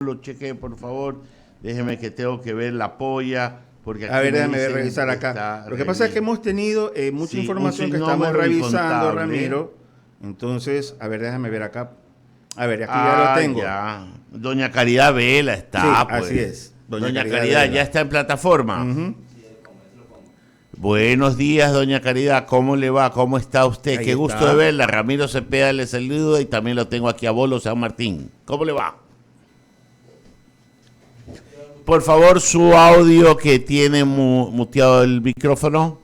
lo chequee, por favor. Déjeme que tengo que ver la polla. Porque A aquí ver, me déjame dicen revisar que acá. está Lo que pasa es que reñido. hemos tenido mucha Sí, un información que estamos sinnúmero revisando, incontable. Ramiro. Entonces, a ver, déjame ver acá. A ver, aquí ya lo Ah, tengo. ya. Doña Caridad Vela Sí, está, así pues. es. Doña Doña Caridad Caridad ya Vela. está en plataforma. Ujú. Buenos días, doña Caridad. ¿Cómo le va? ¿Cómo está usted? Ahí Qué gusto de está. verla. Ramiro Cepeda le saluda y también lo tengo aquí a Bolo San Martín. ¿Cómo le va? Por favor, su audio que tiene muteado el micrófono.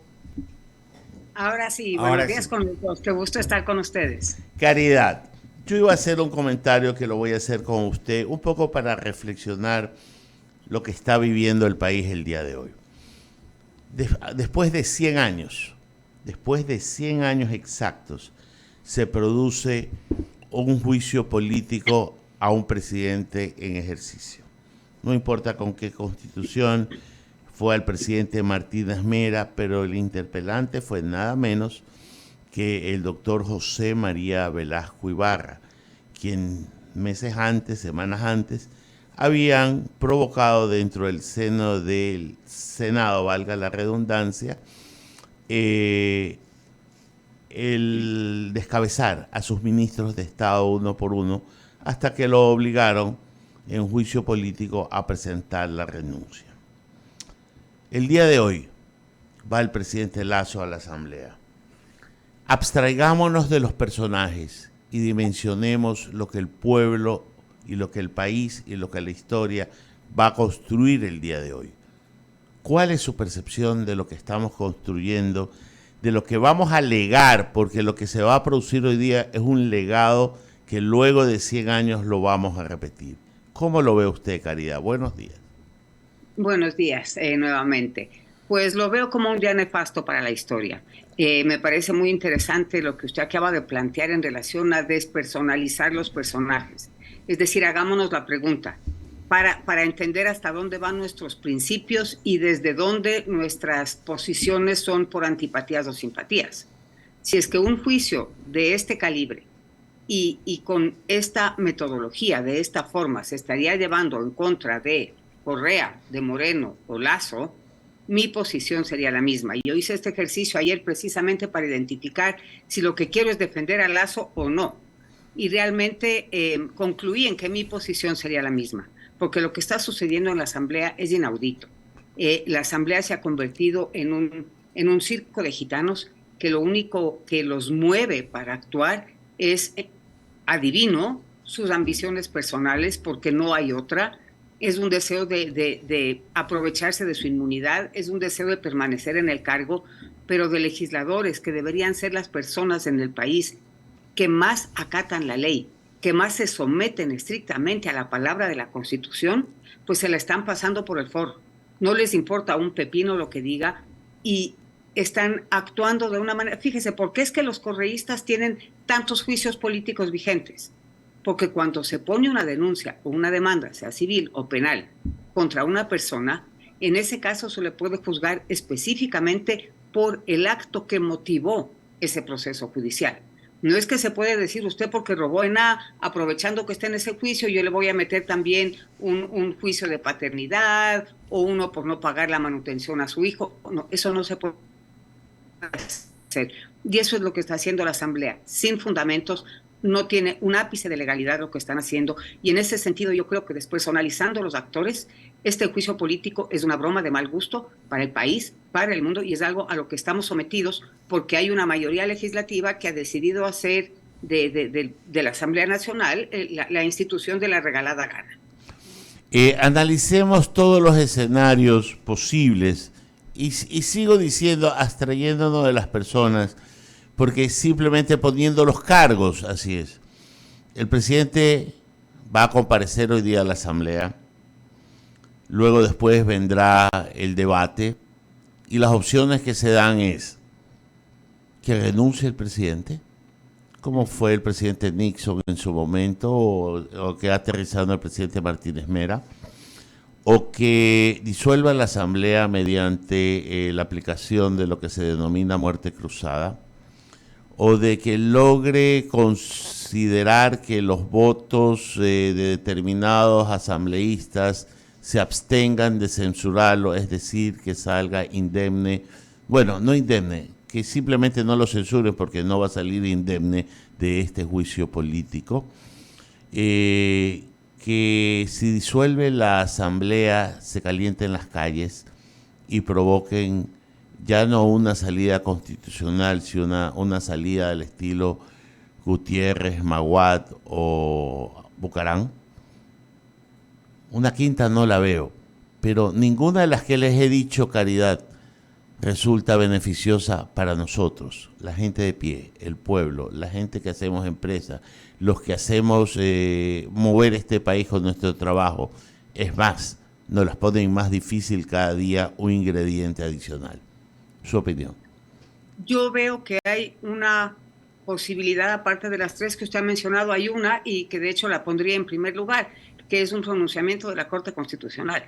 Ahora sí, buenos Ahora días sí. con los dos. Qué gusto estar con ustedes. Caridad, yo iba a hacer un comentario que lo voy a hacer con usted, un poco para reflexionar lo que está viviendo el país el día de hoy. Después de 100 años, después de 100 años exactos, se produce un juicio político a un presidente en ejercicio. No importa con qué constitución fue al presidente Martínez Mera, pero el interpelante fue nada menos que el doctor José María Velasco Ibarra, quien meses antes, semanas antes, habían provocado dentro del seno del Senado, valga la redundancia, el descabezar a sus ministros de Estado uno por uno, hasta que lo obligaron en juicio político a presentar la renuncia. El día de hoy va el presidente Lasso a la Asamblea. Abstraigámonos de los personajes y dimensionemos lo que el pueblo y lo que el país y lo que la historia va a construir el día de hoy. ¿Cuál es su percepción de lo que estamos construyendo, de lo que vamos a legar? Porque lo que se va a producir hoy día es un legado que luego de 100 años lo vamos a repetir. ¿Cómo lo ve usted, Caridad? Buenos días. Buenos días nuevamente. Pues lo veo como un día nefasto para la historia. Me parece muy interesante lo que usted acaba de plantear en relación a despersonalizar los personajes. Es decir, hagámonos la pregunta para entender hasta dónde van nuestros principios y desde dónde nuestras posiciones son por antipatías o simpatías. Si es que un juicio de este calibre y con esta metodología, de esta forma, se estaría llevando en contra de Correa, de Moreno o Lasso, mi posición sería la misma. Yo hice este ejercicio ayer precisamente para identificar si lo que quiero es defender a Lasso o no. Y realmente concluí en que mi posición sería la misma, porque lo que está sucediendo en la Asamblea es inaudito. La Asamblea se ha convertido en un circo de gitanos que lo único que los mueve para actuar es, adivino, sus ambiciones personales, porque no hay otra. Es un deseo de aprovecharse de su inmunidad, es un deseo de permanecer en el cargo, pero de legisladores que deberían ser las personas en el país que más acatan la ley, que más se someten estrictamente a la palabra de la Constitución, pues se la están pasando por el forro. No les importa un pepino lo que diga y están actuando de una manera. Fíjese, ¿por qué es que los correístas tienen tantos juicios políticos vigentes? Porque cuando se pone una denuncia o una demanda, sea civil o penal, contra una persona, en ese caso se le puede juzgar específicamente por el acto que motivó ese proceso judicial. No es que se puede decir usted porque robó en A, aprovechando que está en ese juicio, yo le voy a meter también un juicio de paternidad o uno por no pagar la manutención a su hijo. No, eso no se puede hacer. Y eso es lo que está haciendo la Asamblea, sin fundamentos, no tiene un ápice de legalidad lo que están haciendo. Y en ese sentido yo creo que despersonalizando los actores, este juicio político es una broma de mal gusto para el país, para el mundo, y es algo a lo que estamos sometidos porque hay una mayoría legislativa que ha decidido hacer de la Asamblea Nacional la institución de la regalada gana. Analicemos todos los escenarios posibles y sigo diciendo, abstrayéndonos de las personas, porque simplemente poniendo los cargos, así es. El presidente va a comparecer hoy día a la Asamblea, luego después vendrá el debate y las opciones que se dan es que renuncie el presidente, como fue el presidente Nixon en su momento, o que ha aterrizado el presidente Martínez Mera, o que disuelva la Asamblea mediante la aplicación de lo que se denomina muerte cruzada, o de que logre considerar que los votos de determinados asambleístas se abstengan de censurarlo, es decir, que salga indemne, bueno, no indemne, que simplemente no lo censuren porque no va a salir indemne de este juicio político, que si disuelve la asamblea se calienten las calles y provoquen ya no una salida constitucional, sino una salida del estilo Gutiérrez, Maguad o Bucarán. Una quinta no la veo, pero ninguna de las que les he dicho, Caridad, resulta beneficiosa para nosotros, la gente de pie, el pueblo, la gente que hacemos empresa, los que hacemos mover este país con nuestro trabajo. Es más, nos las ponen más difícil cada día un ingrediente adicional. Su opinión. Yo veo que hay una posibilidad, aparte de las tres que usted ha mencionado, hay una, y que de hecho la pondría en primer lugar, que es un pronunciamiento de la Corte Constitucional.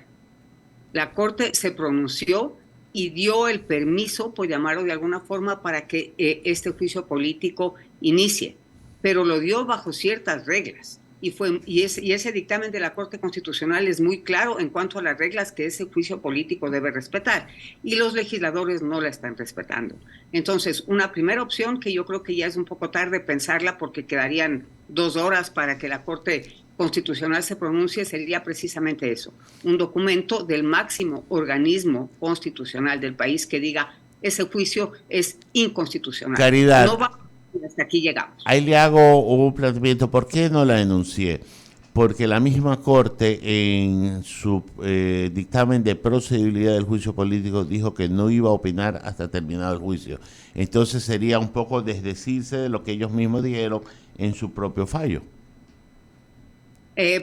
La Corte se pronunció y dio el permiso, por llamarlo de alguna forma, para que este juicio político inicie, pero lo dio bajo ciertas reglas. Y ese dictamen de la Corte Constitucional es muy claro en cuanto a las reglas que ese juicio político debe respetar, y los legisladores no la están respetando. Entonces, una primera opción, que yo creo que ya es un poco tarde pensarla porque quedarían 2 horas para que la Corte Constitucional se pronuncie, sería precisamente eso, un documento del máximo organismo constitucional del país que diga ese juicio es inconstitucional. Caridad. No va. Hasta aquí llegamos. Ahí le hago un planteamiento. ¿Por qué no la denuncié? Porque la misma Corte en su dictamen de procedibilidad del juicio político dijo que no iba a opinar hasta terminado el juicio. Entonces sería un poco desdecirse de lo que ellos mismos dijeron en su propio fallo.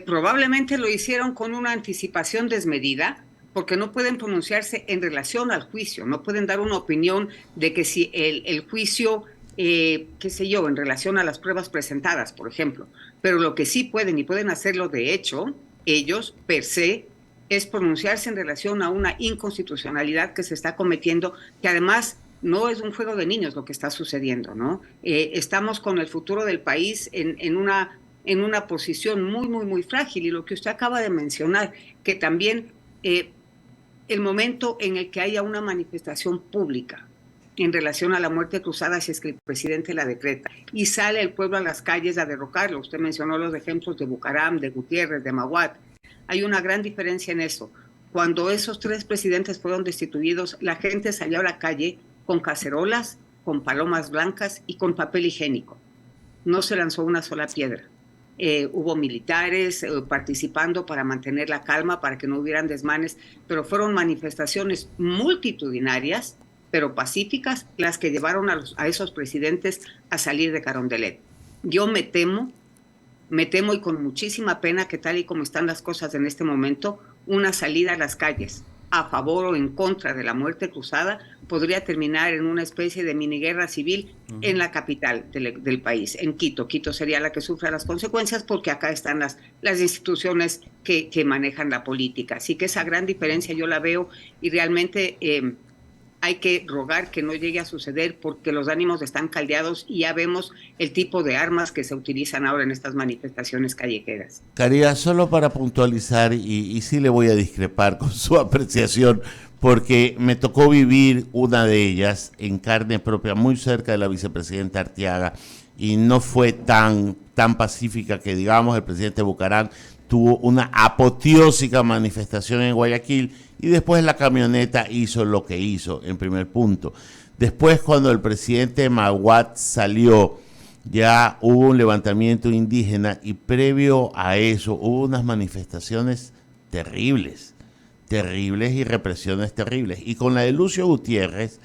Probablemente lo hicieron con una anticipación desmedida, porque no pueden pronunciarse en relación al juicio, no pueden dar una opinión de que si el juicio... qué sé yo, en relación a las pruebas presentadas, por ejemplo. Pero lo que sí pueden, y pueden hacerlo de hecho, ellos, per se, es pronunciarse en relación a una inconstitucionalidad que se está cometiendo, que además no es un juego de niños lo que está sucediendo, ¿no? Estamos con el futuro del país en una posición muy, muy, muy frágil, y lo que usted acaba de mencionar, que también el momento en el que haya una manifestación pública en relación a la muerte cruzada, si es que el presidente la decreta, y sale el pueblo a las calles a derrocarlo. Usted mencionó los ejemplos de Bucaram, de Gutiérrez, de Maguad. Hay una gran diferencia en eso. Cuando esos 3 presidentes fueron destituidos, la gente salió a la calle con cacerolas, con palomas blancas y con papel higiénico. No se lanzó una sola piedra. Hubo militares participando para mantener la calma, para que no hubieran desmanes, pero fueron manifestaciones multitudinarias, pero pacíficas, las que llevaron a esos presidentes a salir de Carondelet. Yo me temo y con muchísima pena que tal y como están las cosas en este momento, una salida a las calles a favor o en contra de la muerte cruzada podría terminar en una especie de miniguerra civil en la capital del país, en Quito. Quito sería la que sufra las consecuencias porque acá están las instituciones que manejan la política. Así que esa gran diferencia yo la veo, y realmente... hay que rogar que no llegue a suceder porque los ánimos están caldeados y ya vemos el tipo de armas que se utilizan ahora en estas manifestaciones callejeras. Caridad, solo para puntualizar, y sí le voy a discrepar con su apreciación, porque me tocó vivir una de ellas en carne propia, muy cerca de la vicepresidenta Arteaga, y no fue tan pacífica que, digamos, el presidente Bucarán tuvo una apoteósica manifestación en Guayaquil, y después la camioneta hizo lo que hizo, en primer punto. Después, cuando el presidente Maguad salió, ya hubo un levantamiento indígena, y previo a eso hubo unas manifestaciones terribles y represiones terribles. Y con la de Lucio Gutiérrez,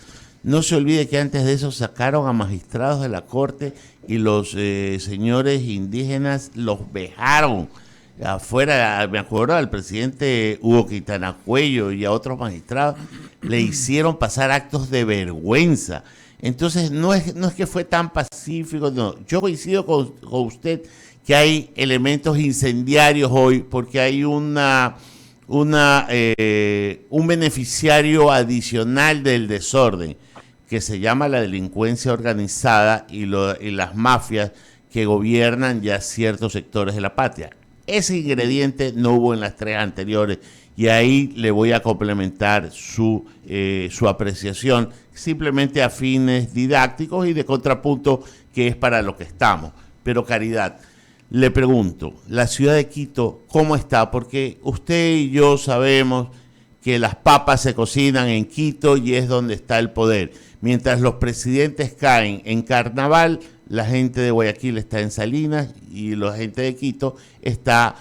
no se olvide que antes de eso sacaron a magistrados de la corte y los señores indígenas los vejaron afuera. Me acuerdo al presidente Hugo Quintana Cuello y a otros magistrados le hicieron pasar actos de vergüenza. Entonces no es que fue tan pacífico, no. Yo coincido con usted que hay elementos incendiarios hoy porque hay un beneficiario adicional del desorden, que se llama la delincuencia organizada y las mafias que gobiernan ya ciertos sectores de la patria. Ese ingrediente no hubo en las 3 anteriores y ahí le voy a complementar su apreciación simplemente a fines didácticos y de contrapunto, que es para lo que estamos. Pero Caridad, le pregunto, la ciudad de Quito, ¿cómo está? Porque usted y yo sabemos que las papas se cocinan en Quito y es donde está el poder. Mientras los presidentes caen en carnaval, la gente de Guayaquil está en Salinas y la gente de Quito está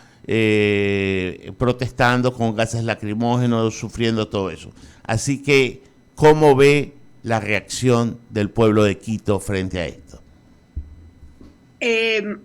protestando con gases lacrimógenos, sufriendo todo eso. Así que, ¿cómo ve la reacción del pueblo de Quito frente a esto?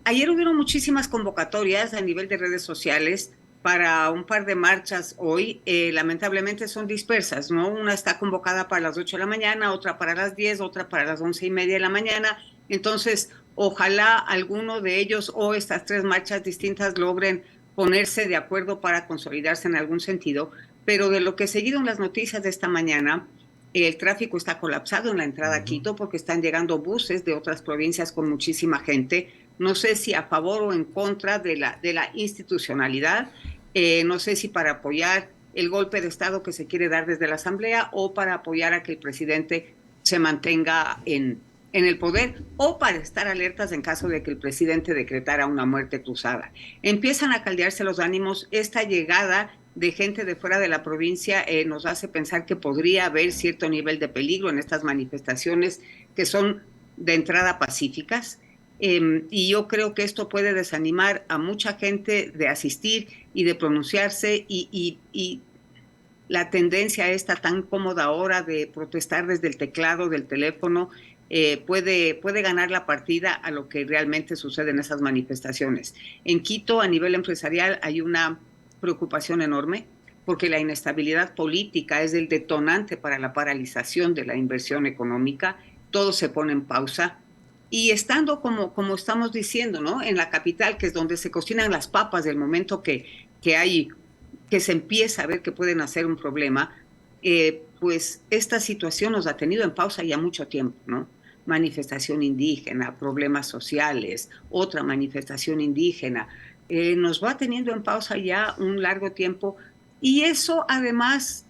Ayer hubieron muchísimas convocatorias a nivel de redes sociales para un par de marchas hoy. Lamentablemente son dispersas, ¿no? Una está convocada para las 8 de la mañana, otra para las 10, otra para las 11:30 de la mañana. Entonces, ojalá alguno de ellos o estas 3 marchas distintas logren ponerse de acuerdo para consolidarse en algún sentido. Pero de lo que he seguido en las noticias de esta mañana, el tráfico está colapsado en la entrada a Quito porque están llegando buses de otras provincias con muchísima gente. No sé si a favor o en contra de la institucionalidad. No sé si para apoyar el golpe de Estado que se quiere dar desde la Asamblea o para apoyar a que el presidente se mantenga en el poder o para estar alertas en caso de que el presidente decretara una muerte cruzada. Empiezan a caldearse los ánimos. Esta llegada de gente de fuera de la provincia nos hace pensar que podría haber cierto nivel de peligro en estas manifestaciones que son de entrada pacíficas. Y yo creo que esto puede desanimar a mucha gente de asistir y de pronunciarse y la tendencia esta tan cómoda ahora de protestar desde el teclado del teléfono puede ganar la partida a lo que realmente sucede en esas manifestaciones. En Quito, a nivel empresarial, hay una preocupación enorme porque la inestabilidad política es el detonante para la paralización de la inversión económica. Todo se pone en pausa. Y estando, como estamos diciendo, ¿no?, en la capital, que es donde se cocinan las papas del momento que se empieza a ver que pueden hacer un problema, pues esta situación nos ha tenido en pausa ya mucho tiempo, ¿no? Manifestación indígena, problemas sociales, otra manifestación indígena, nos va teniendo en pausa ya un largo tiempo y eso además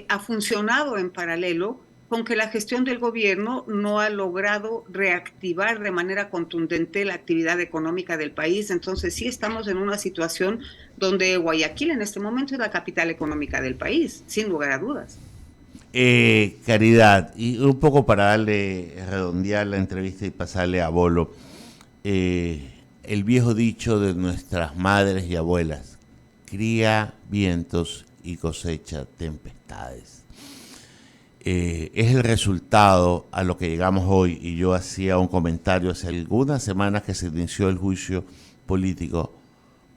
ha funcionado en paralelo con que la gestión del gobierno no ha logrado reactivar de manera contundente la actividad económica del país. Entonces sí estamos en una situación donde Guayaquil en este momento es la capital económica del país, sin lugar a dudas. Caridad, y un poco para redondear la entrevista y pasarle a Bolo, el viejo dicho de nuestras madres y abuelas: cría vientos y cosecha tempestades. Es el resultado a lo que llegamos hoy, y yo hacía un comentario hace algunas semanas que se inició el juicio político,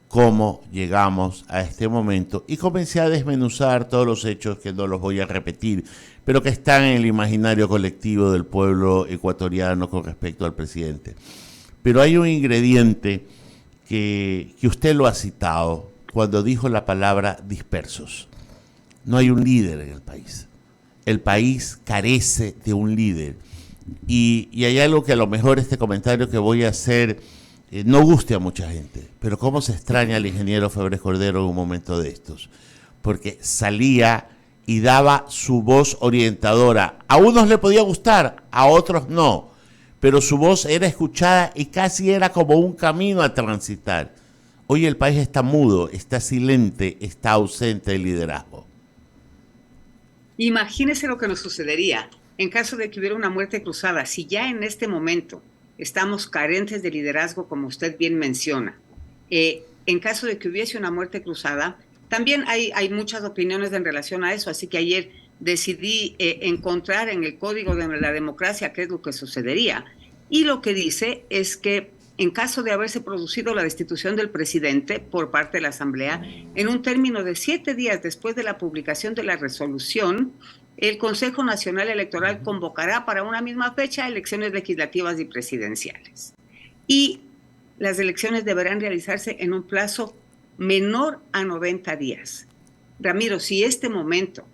cómo llegamos a este momento, y comencé a desmenuzar todos los hechos que no los voy a repetir, pero que están en el imaginario colectivo del pueblo ecuatoriano con respecto al presidente. Pero hay un ingrediente que usted lo ha citado cuando dijo la palabra dispersos. No hay un líder en el país. El país carece de un líder. Y hay algo que a lo mejor este comentario que voy a hacer no guste a mucha gente, pero cómo se extraña al ingeniero Febres Cordero en un momento de estos, porque salía y daba su voz orientadora. A unos le podía gustar, a otros no, pero su voz era escuchada y casi era como un camino a transitar. Hoy el país está mudo, está silente, está ausente de liderazgo. Imagínese lo que nos sucedería en caso de que hubiera una muerte cruzada. Si ya en este momento estamos carentes de liderazgo, como usted bien menciona, en caso de que hubiese una muerte cruzada, también hay muchas opiniones en relación a eso, así que ayer decidí encontrar en el Código de la Democracia qué es lo que sucedería. Y lo que dice es que en caso de haberse producido la destitución del presidente por parte de la Asamblea, en un término de 7 días después de la publicación de la resolución, el Consejo Nacional Electoral convocará para una misma fecha elecciones legislativas y presidenciales. Y las elecciones deberán realizarse en un plazo menor a 90 días. Ramiro, si este momento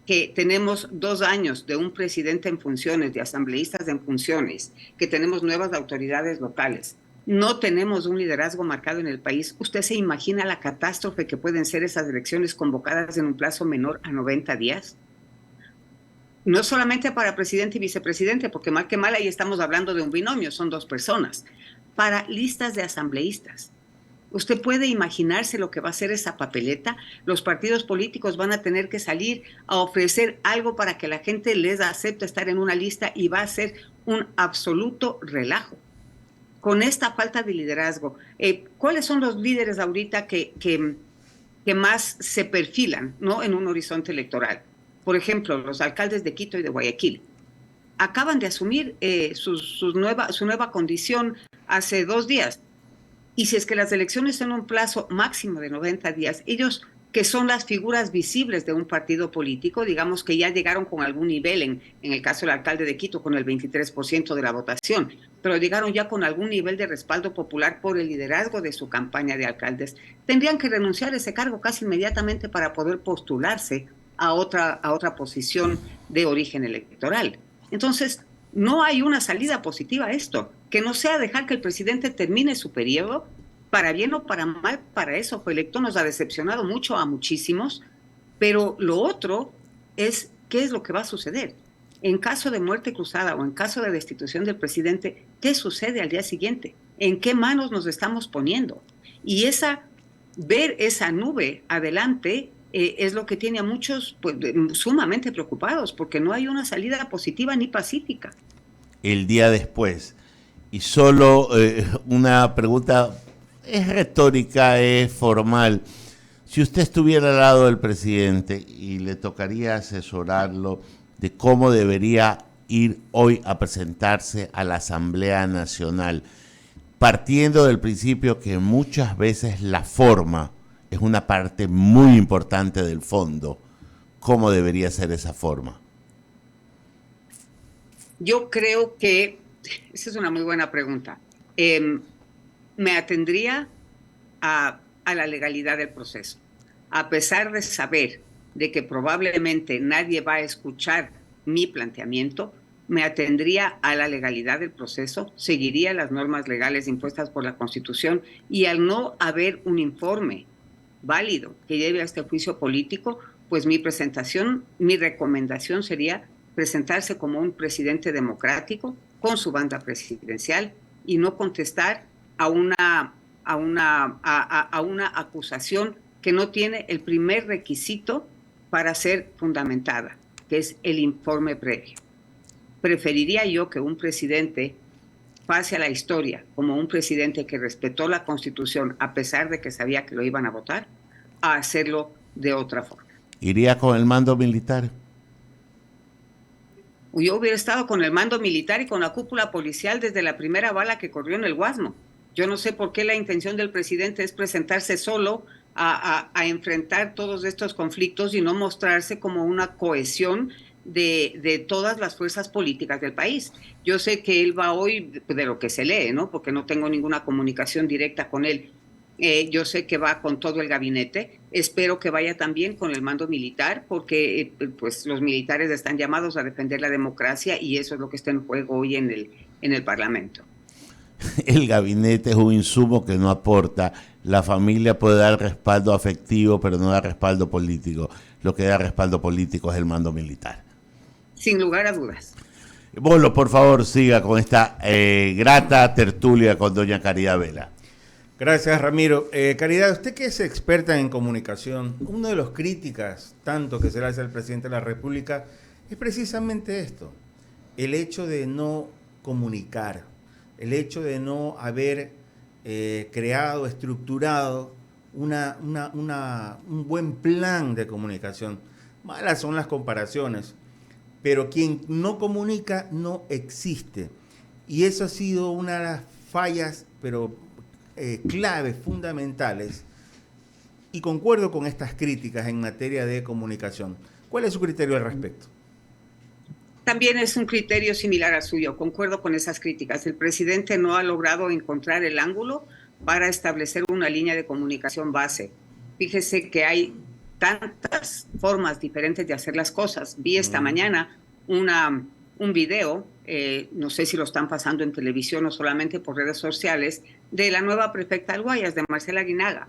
que tenemos 2 años de un presidente en funciones, de asambleístas en funciones, que tenemos nuevas autoridades locales, no tenemos un liderazgo marcado en el país, ¿usted se imagina la catástrofe que pueden ser esas elecciones convocadas en un plazo menor a 90 días? No solamente para presidente y vicepresidente, porque mal que mal ahí estamos hablando de un binomio, son 2 personas, para listas de asambleístas. ¿Usted puede imaginarse lo que va a ser esa papeleta? Los partidos políticos van a tener que salir a ofrecer algo para que la gente les acepte estar en una lista y va a ser un absoluto relajo. Con esta falta de liderazgo, ¿cuáles son los líderes ahorita que más se perfilan, ¿no?, en un horizonte electoral? Por ejemplo, los alcaldes de Quito y de Guayaquil acaban de asumir su nueva condición hace 2 días. Y si es que las elecciones son un plazo máximo de 90 días, ellos, que son las figuras visibles de un partido político, digamos que ya llegaron con algún nivel, en el caso del alcalde de Quito, con el 23% de la votación, pero llegaron ya con algún nivel de respaldo popular por el liderazgo de su campaña de alcaldes, tendrían que renunciar a ese cargo casi inmediatamente para poder postularse a otra posición de origen electoral. Entonces, no hay una salida positiva a esto, que no sea dejar que el presidente termine su periodo, para bien o para mal. Para eso fue electo, nos ha decepcionado mucho a muchísimos, pero lo otro es qué es lo que va a suceder. En caso de muerte cruzada o en caso de destitución del presidente, ¿qué sucede al día siguiente? ¿En qué manos nos estamos poniendo? Y ver esa nube adelante es lo que tiene a muchos, pues, sumamente preocupados, porque no hay una salida positiva ni pacífica. El día después. Y solo una pregunta, es retórica, es formal. Si usted estuviera al lado del presidente y le tocaría asesorarlo de cómo debería ir hoy a presentarse a la Asamblea Nacional, partiendo del principio que muchas veces la forma es una parte muy importante del fondo, ¿cómo debería ser esa forma? Yo creo que esa es una muy buena pregunta. Me atendría a la legalidad del proceso. A pesar de saber de que probablemente nadie va a escuchar mi planteamiento, me atendría a la legalidad del proceso, seguiría las normas legales impuestas por la Constitución, y al no haber un informe válido que lleve a este juicio político, pues mi recomendación sería presentarse como un presidente democrático con su banda presidencial y no contestar a una acusación que no tiene el primer requisito para ser fundamentada, que es el informe previo. Preferiría yo que un presidente pase a la historia como un presidente que respetó la Constitución a pesar de que sabía que lo iban a votar, a hacerlo de otra forma. ¿Iría con el mando militar? Yo hubiera estado con el mando militar y con la cúpula policial desde la primera bala que corrió en el Guasmo. Yo no sé por qué la intención del presidente es presentarse solo a enfrentar todos estos conflictos y no mostrarse como una cohesión de todas las fuerzas políticas del país. Yo sé que él va hoy, de lo que se lee, ¿no?, porque no tengo ninguna comunicación directa con él. Yo sé que va con todo el gabinete, espero que vaya también con el mando militar, porque pues los militares están llamados a defender la democracia y eso es lo que está en juego hoy en el Parlamento. El gabinete es un insumo que no aporta. La familia puede dar respaldo afectivo, pero no da respaldo político. Lo que da respaldo político es el mando militar. Sin lugar a dudas. Bolo, por favor, siga con esta grata tertulia con doña Caridad Vela. Gracias, Ramiro. Caridad, usted que es experta en comunicación, una de las críticas tanto que se le hace al presidente de la República es precisamente esto, el hecho de no comunicar, el hecho de no haber creado, estructurado un buen plan de comunicación. Malas son las comparaciones, pero quien no comunica no existe. Y eso ha sido una de las fallas, pero claves fundamentales, y concuerdo con estas críticas en materia de comunicación. ¿Cuál es su criterio al respecto? También es un criterio similar al suyo, concuerdo con esas críticas. El presidente no ha logrado encontrar el ángulo para establecer una línea de comunicación base. Fíjese que hay tantas formas diferentes de hacer las cosas. Vi esta mañana un video, no sé si lo están pasando en televisión o solamente por redes sociales, de la nueva prefecta del Guayas, de Marcela Aguinaga,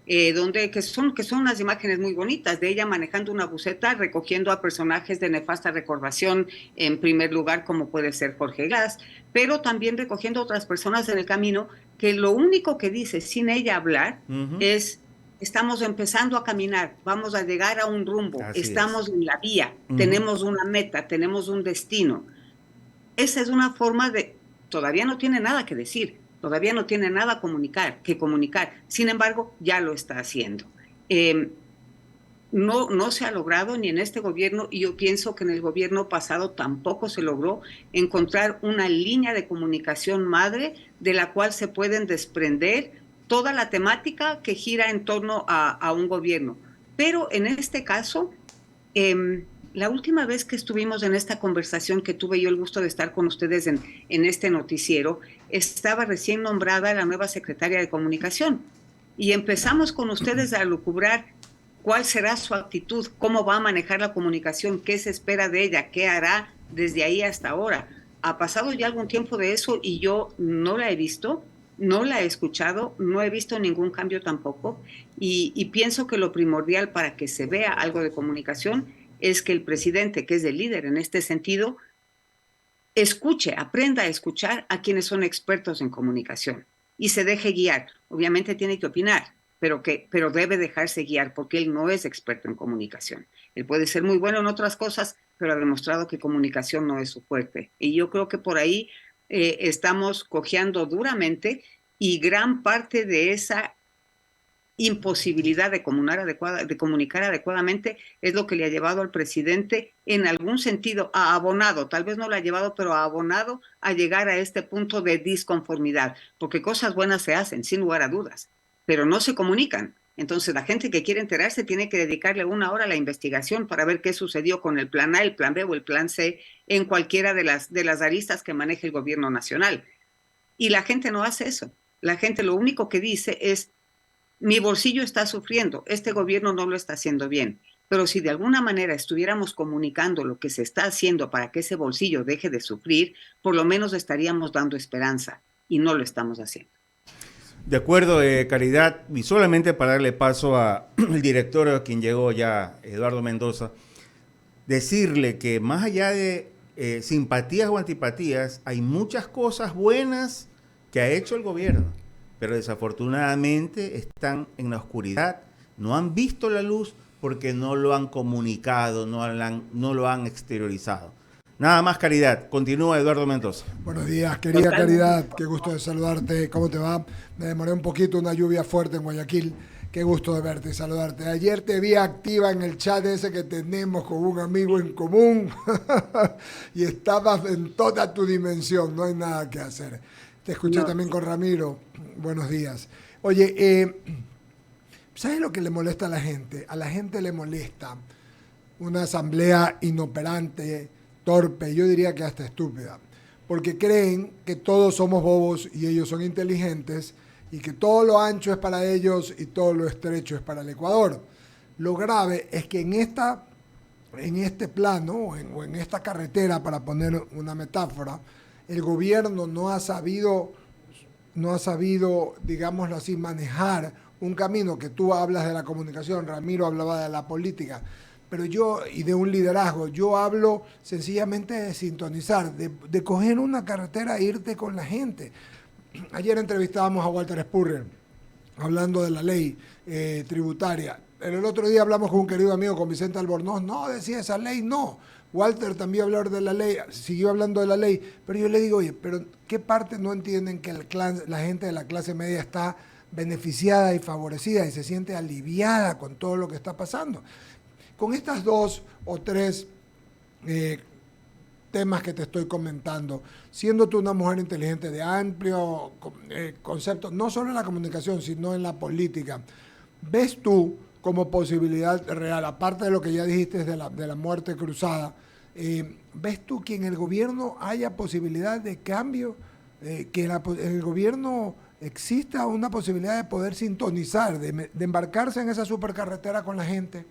que son unas imágenes muy bonitas de ella manejando una buseta, recogiendo a personajes de nefasta recordación, en primer lugar, como puede ser Jorge Glass, pero también recogiendo a otras personas en el camino, que lo único que dice, sin ella hablar, es: estamos empezando a caminar, vamos a llegar a un rumbo, estamos en la vía, tenemos una meta, tenemos un destino. Esa es una forma de... Todavía no tiene nada que decir, todavía no tiene nada que comunicar. Sin embargo, ya lo está haciendo. No se ha logrado ni en este gobierno, y yo pienso que en el gobierno pasado tampoco se logró encontrar una línea de comunicación madre de la cual se pueden desprender toda la temática que gira en torno a un gobierno. Pero en este caso, la última vez que estuvimos en esta conversación, que tuve yo el gusto de estar con ustedes en este noticiero, estaba recién nombrada la nueva secretaria de Comunicación. Y empezamos con ustedes a lucubrar cuál será su actitud, cómo va a manejar la comunicación, qué se espera de ella, qué hará desde ahí hasta ahora. Ha pasado ya algún tiempo de eso y yo no la he visto, no la he escuchado, no he visto ningún cambio tampoco. Y pienso que lo primordial para que se vea algo de comunicación es que el presidente, que es el líder en este sentido, escuche, aprenda a escuchar a quienes son expertos en comunicación y se deje guiar. Obviamente tiene que opinar, pero debe dejarse guiar, porque él no es experto en comunicación. Él puede ser muy bueno en otras cosas, pero ha demostrado que comunicación no es su fuerte. Y yo creo que por ahí estamos cojeando duramente, y gran parte de esa imposibilidad de comunicar adecuadamente es lo que le ha llevado al presidente, en algún sentido, a abonado, tal vez no lo ha llevado, pero ha abonado a llegar a este punto de disconformidad, porque cosas buenas se hacen, sin lugar a dudas, pero no se comunican. Entonces la gente que quiere enterarse tiene que dedicarle 1 hora a la investigación para ver qué sucedió con el plan A, el plan B o el plan C en cualquiera de las aristas que maneja el gobierno nacional. Y la gente no hace eso. La gente lo único que dice es: mi bolsillo está sufriendo, este gobierno no lo está haciendo bien. Pero si de alguna manera estuviéramos comunicando lo que se está haciendo para que ese bolsillo deje de sufrir, por lo menos estaríamos dando esperanza, y no lo estamos haciendo. De acuerdo, Caridad, y solamente para darle paso al director, a quien llegó ya, Eduardo Mendoza, decirle que más allá de simpatías o antipatías, hay muchas cosas buenas que ha hecho el gobierno, pero desafortunadamente están en la oscuridad, no han visto la luz porque no lo han comunicado, no lo han exteriorizado. Nada más, Caridad. Continúa, Eduardo Mendoza. Buenos días, querida Caridad. Qué gusto de saludarte. ¿Cómo te va? Me demoré un poquito, una lluvia fuerte en Guayaquil. Qué gusto de verte y saludarte. Ayer te vi activa en el chat ese que tenemos con un amigo en común y estabas en toda tu dimensión. No hay nada que hacer. Te escuché también con Ramiro. Buenos días. Oye, ¿sabes lo que le molesta a la gente? A la gente le molesta una asamblea inoperante, torpe, yo diría que hasta estúpida, porque creen que todos somos bobos y ellos son inteligentes, y que todo lo ancho es para ellos y todo lo estrecho es para el Ecuador. Lo grave es que en este plano o en esta carretera, para poner una metáfora, el gobierno no ha sabido, digámoslo así, manejar un camino. Que tú hablas de la comunicación, Ramiro hablaba de la política, pero y de un liderazgo, yo hablo sencillamente de sintonizar, de coger una carretera e irte con la gente. Ayer entrevistábamos a Walter Spurrier, hablando de la ley tributaria. El otro día hablamos con un querido amigo, con Vicente Albornoz, no, decía esa ley, no. Walter también siguió hablando de la ley, pero yo le digo, oye, pero ¿qué parte no entienden que la gente de la clase media está beneficiada y favorecida y se siente aliviada con todo lo que está pasando? Con estas 2 o 3 temas que te estoy comentando, siendo tú una mujer inteligente de amplio concepto, no solo en la comunicación, sino en la política, ¿ves tú como posibilidad real, aparte de lo que ya dijiste de la muerte cruzada, ves tú que en el gobierno haya posibilidad de cambio, que el gobierno exista una posibilidad de poder sintonizar, de embarcarse en esa supercarretera con la gente.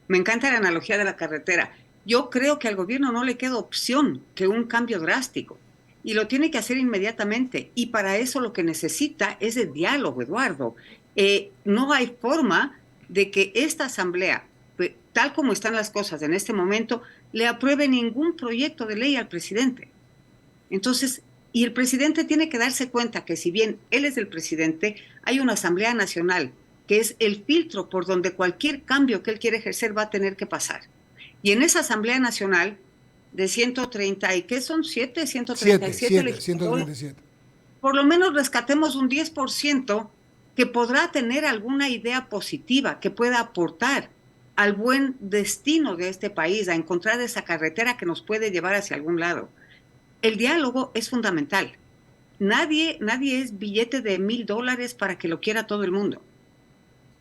Me encanta la analogía de la carretera. Yo creo que al gobierno no le queda opción que un cambio drástico y lo tiene que hacer inmediatamente. Y para eso lo que necesita es el diálogo, Eduardo. No hay forma de que esta asamblea, tal como están las cosas en este momento, le apruebe ningún proyecto de ley al presidente. Entonces, y el presidente tiene que darse cuenta que si bien él es el presidente, hay una Asamblea Nacional que es el filtro por donde cualquier cambio que él quiere ejercer va a tener que pasar. Y en esa Asamblea Nacional de 130, ¿y qué son? 137 137. Por lo menos rescatemos un 10% que podrá tener alguna idea positiva, que pueda aportar al buen destino de este país, a encontrar esa carretera que nos puede llevar hacia algún lado. El diálogo es fundamental. Nadie es billete de $1,000 para que lo quiera todo el mundo.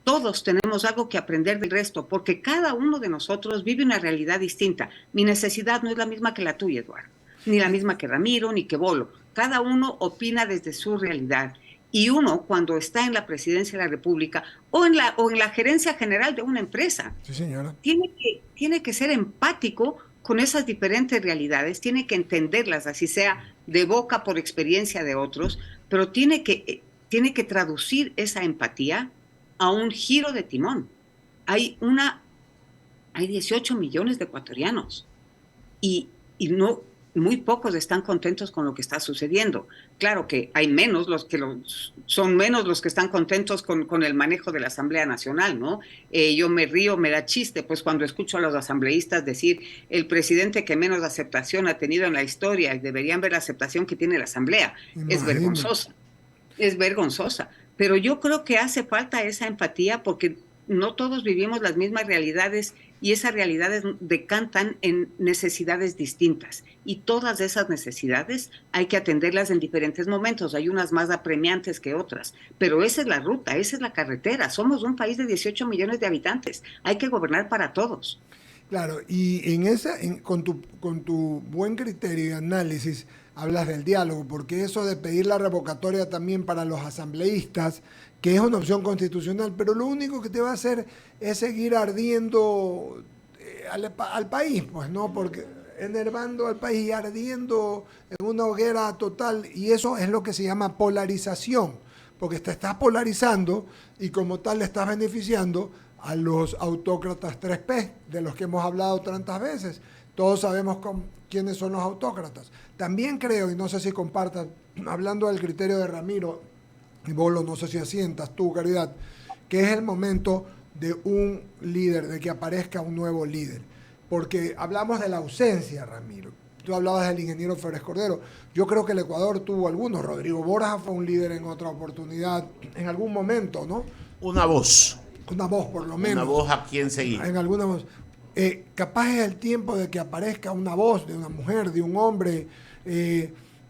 Todos tenemos algo que aprender del resto, porque cada uno de nosotros vive una realidad distinta. Mi necesidad no es la misma que la tuya, Eduardo, ni la misma que Ramiro, ni que Bolo. Cada uno opina desde su realidad. Y uno, cuando está en la presidencia de la República o en la gerencia general de una empresa, sí, señora, tiene que ser empático con esas diferentes realidades, tiene que entenderlas, así sea de boca por experiencia de otros, pero tiene que traducir esa empatía a un giro de timón. Hay 18 millones de ecuatorianos y no, muy pocos están contentos con lo que está sucediendo. Claro que hay menos son menos los que están contentos con el manejo de la Asamblea Nacional, ¿no? Yo me río, me da chiste, pues cuando escucho a los asambleístas decir el presidente que menos aceptación ha tenido en la historia, y deberían ver la aceptación que tiene la Asamblea. Es vergonzosa. Pero yo creo que hace falta esa empatía porque no todos vivimos las mismas realidades y esas realidades decantan en necesidades distintas. Y todas esas necesidades hay que atenderlas en diferentes momentos. Hay unas más apremiantes que otras. Pero esa es la ruta, esa es la carretera. Somos un país de 18 millones de habitantes. Hay que gobernar para todos. Claro, y con tu buen criterio y análisis hablas del diálogo, porque eso de pedir la revocatoria también para los asambleístas, que es una opción constitucional, pero lo único que te va a hacer es seguir ardiendo al país, pues, ¿no? Porque enervando al país y ardiendo en una hoguera total, y eso es lo que se llama polarización, porque te estás polarizando y como tal le estás beneficiando a los autócratas 3P, de los que hemos hablado tantas veces. Todos sabemos quiénes son los autócratas. También creo, y no sé si compartas, hablando del criterio de Ramiro, y vos no sé si asientas tú, Caridad, que es el momento de un líder, de que aparezca un nuevo líder. Porque hablamos de la ausencia, Ramiro. Tú hablabas del ingeniero Férez Cordero. Yo creo que el Ecuador tuvo algunos. Rodrigo Borja fue un líder en otra oportunidad, en algún momento, ¿no? Una voz, por lo menos. Una voz a quien seguir. En alguna voz. Capaz es el tiempo de que aparezca una voz de una mujer, de un hombre,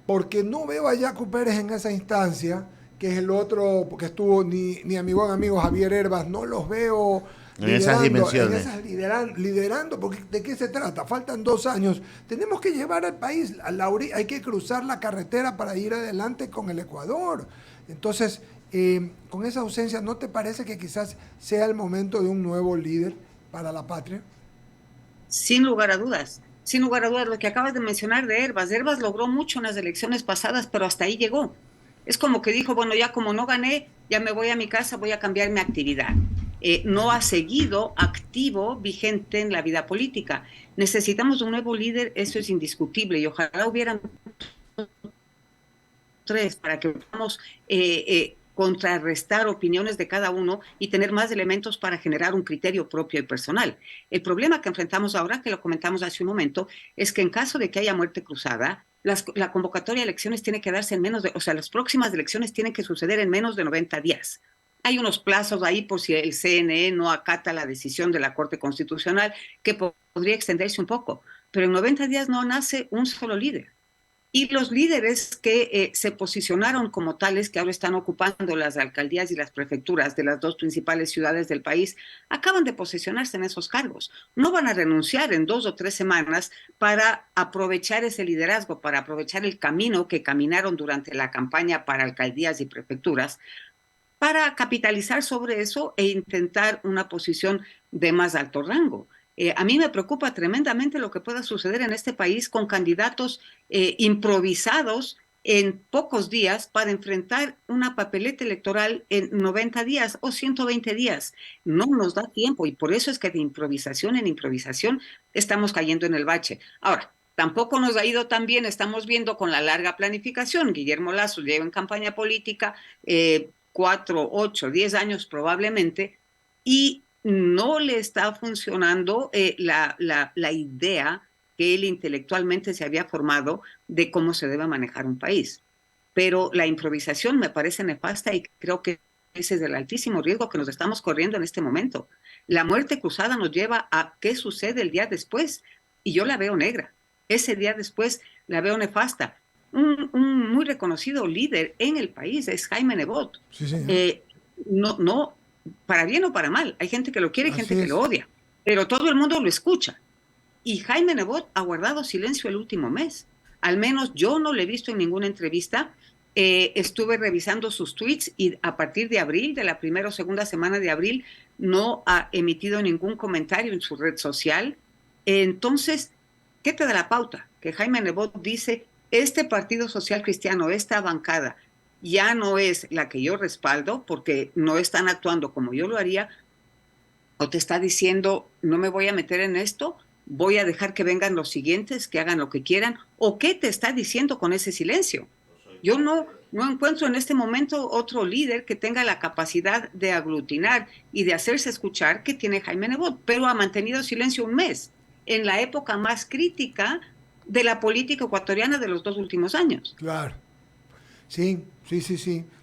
porque no veo a Yacu Pérez en esa instancia, que es el otro, porque estuvo ni a mi buen amigo Javier Herbas, no los veo en esas dimensiones. Liderando, porque ¿de qué se trata? Faltan 2 años. Tenemos que llevar al país a la orilla, hay que cruzar la carretera para ir adelante con el Ecuador. Entonces, con esa ausencia, ¿no te parece que quizás sea el momento de un nuevo líder para la patria? Sin lugar a dudas, lo que acabas de mencionar de Herbas logró mucho en las elecciones pasadas, pero hasta ahí llegó. Es como que dijo, bueno, ya como no gané, ya me voy a mi casa, voy a cambiar mi actividad. No ha seguido activo, vigente en la vida política. Necesitamos un nuevo líder, eso es indiscutible, y ojalá hubieran 3 para que podamos contrarrestar opiniones de cada uno y tener más elementos para generar un criterio propio y personal. El problema que enfrentamos ahora, que lo comentamos hace un momento, es que en caso de que haya muerte cruzada, la convocatoria de elecciones tiene que darse las próximas elecciones tienen que suceder en menos de 90 días. Hay unos plazos ahí por si el CNE no acata la decisión de la Corte Constitucional que podría extenderse un poco, pero en 90 días no nace un solo líder. y los líderes que se posicionaron como tales, que ahora están ocupando las alcaldías y las prefecturas de las dos principales ciudades del país, acaban de posicionarse en esos cargos. No van a renunciar en 2 o 3 semanas para aprovechar ese liderazgo, para aprovechar el camino que caminaron durante la campaña para alcaldías y prefecturas, para capitalizar sobre eso e intentar una posición de más alto rango. A mí me preocupa tremendamente lo que pueda suceder en este país con candidatos improvisados en pocos días para enfrentar una papeleta electoral en 90 días o 120 días. No nos da tiempo y por eso es que de improvisación en improvisación estamos cayendo en el bache. Ahora, tampoco nos ha ido tan bien, estamos viendo con la larga planificación. Guillermo Lasso lleva en campaña política 4, 8, 10 años probablemente, y no le está funcionando la idea que él intelectualmente se había formado de cómo se debe manejar un país. Pero la improvisación me parece nefasta y creo que ese es el altísimo riesgo que nos estamos corriendo en este momento. La muerte cruzada nos lleva a qué sucede el día después, y yo la veo negra. Ese día después la veo nefasta. Un muy reconocido líder en el país es Jaime Nebot. Sí, sí. No, para bien o para mal. Hay gente que lo quiere y gente que lo odia, pero todo el mundo lo escucha. Y Jaime Nebot ha guardado silencio el último mes. Al menos yo no lo he visto en ninguna entrevista. Estuve revisando sus tweets y a partir de abril, de la primera o segunda semana de abril, no ha emitido ningún comentario en su red social. Entonces, ¿qué te da la pauta? Que Jaime Nebot dice, este Partido Social Cristiano, esta bancada, ya no es la que yo respaldo porque no están actuando como yo lo haría, o te está diciendo, no me voy a meter en esto, voy a dejar que vengan los siguientes, que hagan lo que quieran, o qué te está diciendo con ese silencio. Yo no encuentro en este momento otro líder que tenga la capacidad de aglutinar y de hacerse escuchar que tiene Jaime Nebot, pero ha mantenido silencio un mes, en la época más crítica de la política ecuatoriana de los 2 últimos años. Claro. Sí.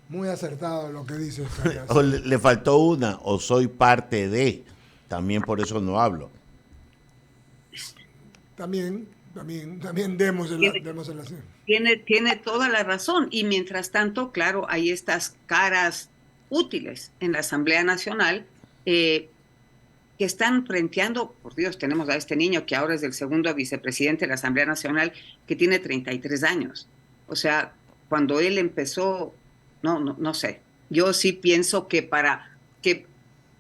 Muy acertado lo que dice usted. O le faltó una, o soy parte de. También por eso no hablo. También demos el Tiene toda la razón. Y mientras tanto, claro, hay estas caras útiles en la Asamblea Nacional que están frenteando, por Dios, tenemos a este niño que ahora es el segundo vicepresidente de la Asamblea Nacional, que tiene 33 años. O sea, cuando él empezó, no sé. Yo sí pienso que para que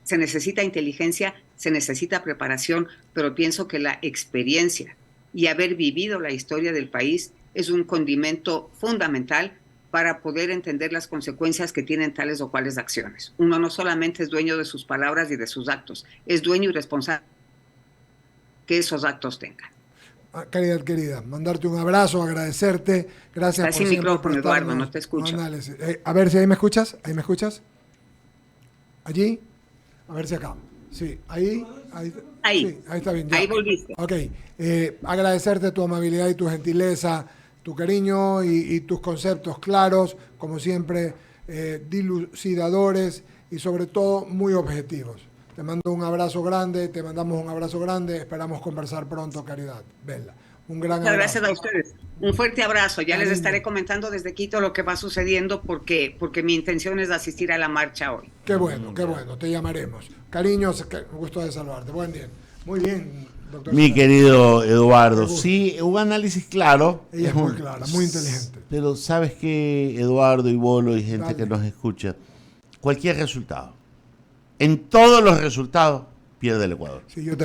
se necesita inteligencia, se necesita preparación, pero pienso que la experiencia y haber vivido la historia del país es un condimento fundamental para poder entender las consecuencias que tienen tales o cuales acciones. Uno no solamente es dueño de sus palabras y de sus actos, es dueño y responsable que esos actos tengan. Caridad querida, mandarte un abrazo, agradecerte, gracias por siempre micrófono, Eduardo, no te escucho. A ver si ahí me escuchas, allí, a ver si acá, sí, ahí está bien, ya. Ahí volviste. Ok, agradecerte tu amabilidad y tu gentileza, tu cariño y tus conceptos claros, como siempre, dilucidadores y sobre todo muy objetivos. Te mando un abrazo grande, te mandamos un abrazo grande, esperamos conversar pronto, Caridad. Bella. Un gran abrazo. Muchas gracias a ustedes. Un fuerte abrazo. Ya les estaré comentando desde Quito lo que va sucediendo porque mi intención es asistir a la marcha hoy. Qué bueno, te llamaremos. Cariños, gusto de saludarte. Buen día. Muy bien, doctor. Mi querido Eduardo, sí, un análisis claro. Ella es muy clara, muy inteligente. Pero sabes que Eduardo y Bolo y gente que nos escucha, cualquier resultado, en todos los resultados, pierde el Ecuador. Sí, yo